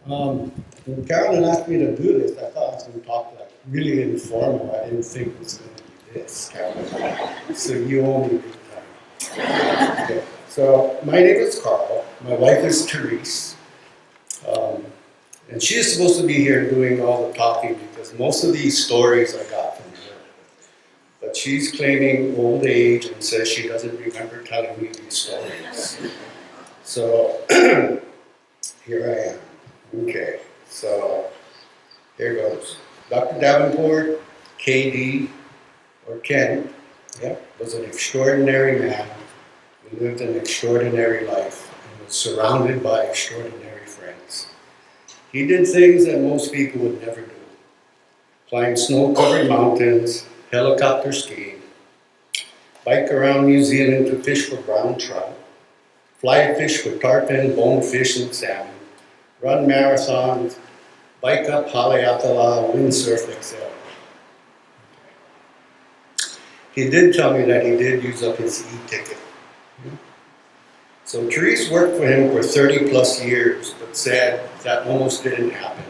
When Carolyn asked me to do this, I thought I was going to talk like really informal. I didn't think it was going to be this, Carolyn. So you owe me big time. Okay. So my name is Carl. My wife is Therese. Um, and she is supposed to be here doing all the talking because most of these stories I got from her. But she's claiming old age and says she doesn't remember telling me these stories. So here I am. Okay, so here goes. Dr. Davenport, KD, or Ken, was an extraordinary man who lived an extraordinary life and was surrounded by extraordinary friends. He did things that most people would never do. Climb snow-covered mountains, helicopter skiing, bike around New Zealand to fish for brown trout, fly fish for tarpon, bonefish, and salmon, run marathons, bike up Haleakala, windsurf, etc. He did tell me that he did use up his e-ticket. So Therese worked for him for 30 plus years, but said that almost didn't happen.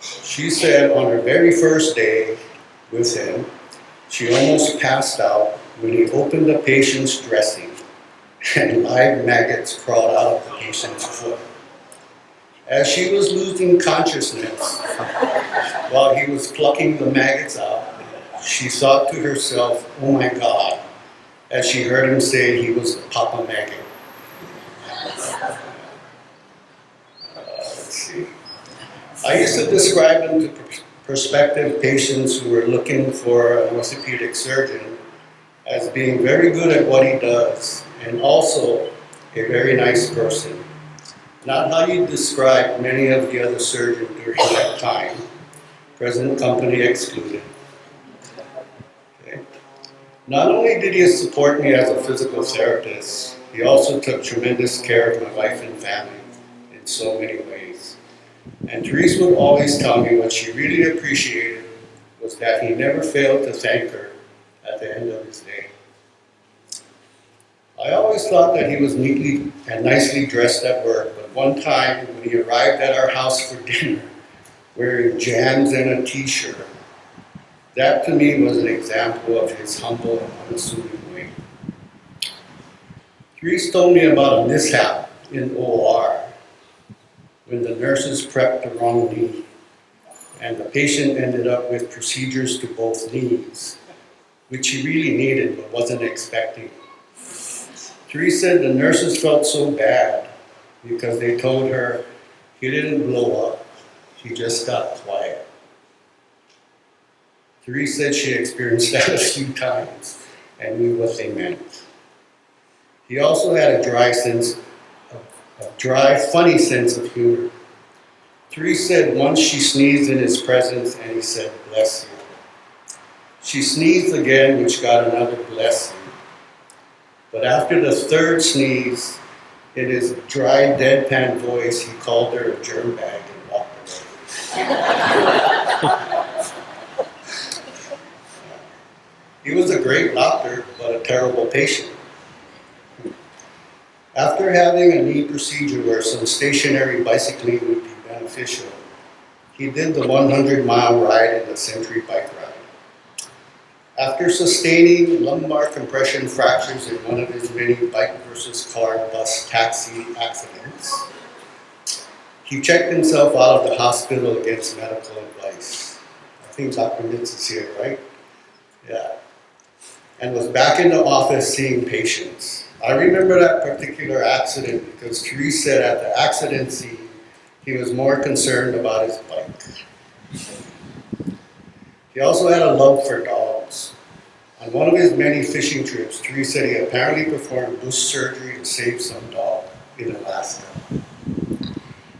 She said on her very first day with him, she almost passed out when he opened the patient's dressing and live maggots crawled out of the patient's foot. As she was losing consciousness while he was plucking the maggots out, she thought to herself, "Oh my God," as she heard him say he was the Papa Maggot. Let's see. I used to describe him to prospective patients who were looking for an orthopedic surgeon as being very good at what he does and also a very nice person. Not how you describe many of the other surgeons during that time, present company excluded. Okay. Not only did he support me as a physical therapist, he also took tremendous care of my wife and family in so many ways. And Therese would always tell me what she really appreciated was that he never failed to thank her at the end of his day. I always thought that he was neatly and nicely dressed at work, but one time when he arrived at our house for dinner, wearing jams and a t-shirt, that to me was an example of his humble and unassuming way. Therese told me about a mishap in OR when the nurses prepped the wrong knee, and the patient ended up with procedures to both knees, which he really needed but wasn't expecting. Therese said the nurses felt so bad because they told her he didn't blow up, he just got quiet. Therese said she experienced that a few times and knew what they meant. He also had a dry, funny sense of humor. Therese said once she sneezed in his presence and he said, "Bless you." She sneezed again, which got another "bless you." But after the third sneeze, in his dry, deadpan voice, he called her a germ bag and walked away. He was a great doctor, but a terrible patient. After having a knee procedure where some stationary bicycling would be beneficial, he did the 100-mile ride in the Century bike ride. After sustaining lumbar compression fractures in one of his many bike versus car, bus, taxi accidents, he checked himself out of the hospital against medical advice. I think Dr. Mitz is here, right? Yeah. And was back in the office seeing patients. I remember that particular accident because Therese said at the accident scene, he was more concerned about his bike. He also had a love for dogs. On one of his many fishing trips, Therese said he apparently performed bush surgery to save some dog in Alaska.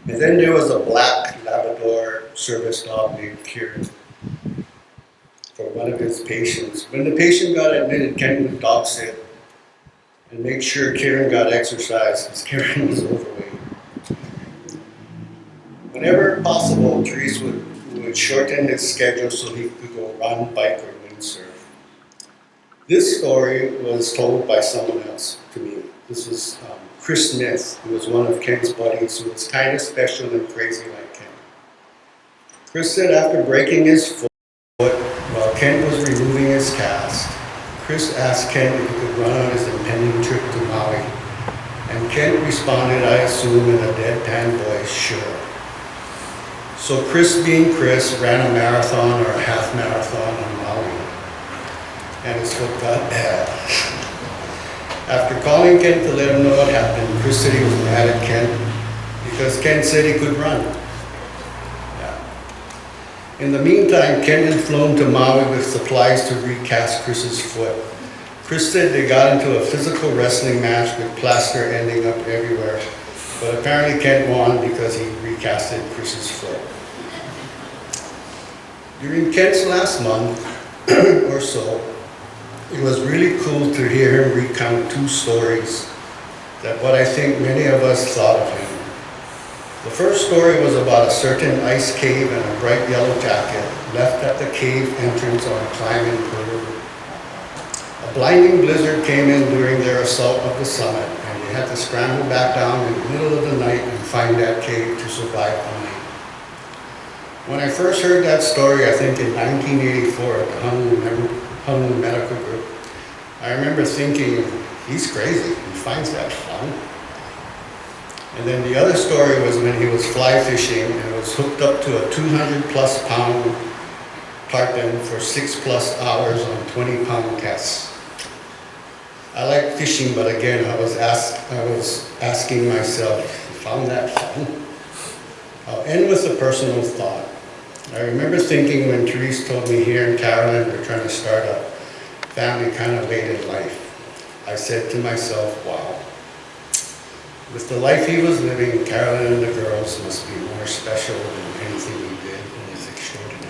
And then there was a black Labrador service dog named Kieran for one of his patients. When the patient got admitted, Ken would dog sit and make sure Kieran got exercise because Kieran was overweight. Whenever possible, Therese would shorten his schedule so he could go run, bike, or windsurf. This story was told by someone else to me. This was Chris Smith, who was one of Ken's buddies, who was kind of special and crazy like Ken. Chris said after breaking his foot while Ken was removing his cast, Chris asked Ken if he could run on his impending trip to Maui. And Ken responded, I assume, in a deadpan voice, sure. So Chris, being Chris, ran a marathon or a half marathon on Maui. And his foot got bad. After calling Ken to let him know what happened, Chris said he was mad at Ken because Ken said he could run. Yeah. In the meantime, Ken had flown to Maui with supplies to recast Chris's foot. Chris said they got into a physical wrestling match with plaster ending up everywhere, but apparently Ken won because he recasted Chris's foot. During Ken's last month or so, it was really cool to hear him recount two stories that what I think many of us thought of him. The first story was about a certain ice cave and a bright yellow jacket left at the cave entrance on a climbing Peru. A blinding blizzard came in during their assault of the summit, and they had to scramble back down in the middle of the night and find that cave to survive the night. When I first heard that story, I think in 1984 at the Honolulu Medical Group, I remember thinking, he's crazy, he finds that fun. And then the other story was when he was fly fishing and was hooked up to a 200+ pound tarpon for 6+ hours on 20-pound casts. I like fishing, but again, I was asking myself, you found that fun? I'll end with a personal thought. I remember thinking when Therese told me here in Carolyn they're trying to start a family kind of late in life. I said to myself, wow, with the life he was living, Carolyn and the girls must be more special than anything he did in his extraordinary